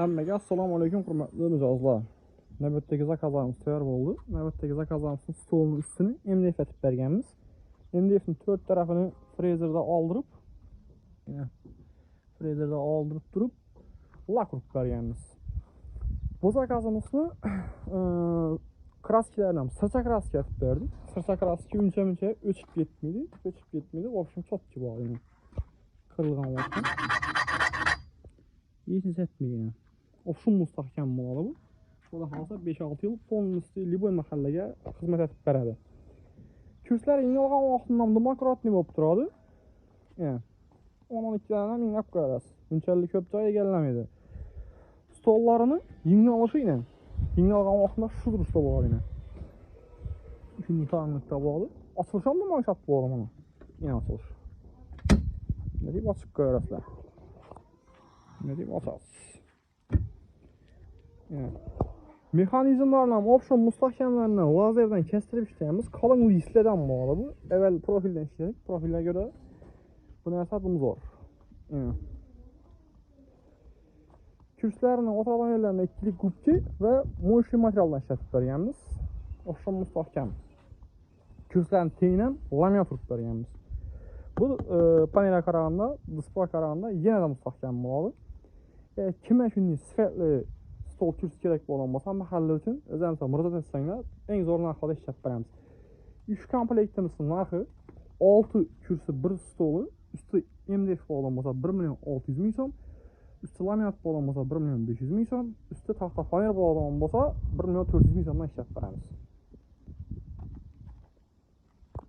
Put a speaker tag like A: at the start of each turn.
A: Hammaga assalomu alaykum hurmatli mijozlar. Navbatdagi zakazlarimiz tayyor bo'ldi. Navbatdagi zakazlarimizning stolning ustini MDF etib berganmiz. MDFning 4 tarafini frezerda oldirib, turib, lak urib berganmiz. Bu zakazimizni kraskalardan sircha kraska etib berdik. Sircha kraska uncha o'chib ketmaydi. В общем, chotki bor endi. Qirilgan vaqtda hech narsa etmaydi. Option mustahkam bo'ladi bu. Xudo xolasa 5-6 yil полностью любой mahallaga xizmat etib beradi. Kurslar yengilgan vaqtdan demokratniy bo'lib turadi. 12 dan minglab qo'yasiz. Unchalik ko'p joy egallamaydi. Stollarini yengil olishinglar. Yengil olgan vaqtda shu turishda bo'ladi. Shunday tanglikda bo'ladi. Ochilish ham maqsad bor mana. Yana ochilish. Nima deb ochib qo'yasizlar? Nima deb ochasiz? Mexanizmlarni ham option mustahkamlarini lazerdan kestirib ishlaymiz. Qalin listlardan bo'ladi bu. Avval profildan ishladik. Profilga ko'ra bu narsa zo'r. Kurslarni o'tirgan yerlarni ikkilik gubka va mo'ysli materialdan ishlatib berganmiz. Option mustahkam. Kurslarni teng ham lamyot urib berganmiz. Bu panelga qaraganda, displeyga qaraganda yanada mustahkam bo'ladi. Kimga shunday sifatli stol kursi kerak bo'lgan bo'lsa, mahalla uchun o'zimiz murojaat etsanglar, eng zo'r narxda ishlab beramiz. 3 komplektimizning narxi 6 kursi 1 stoli, usti MDF bo'lgan bo'lsa 1.600.000 so'm, usti lamyot bo'lgan bo'lsa 1.500.000 so'm, usti taxta panel bo'lgan bo'lsa 1.400.000 so'mdan ishlab beramiz.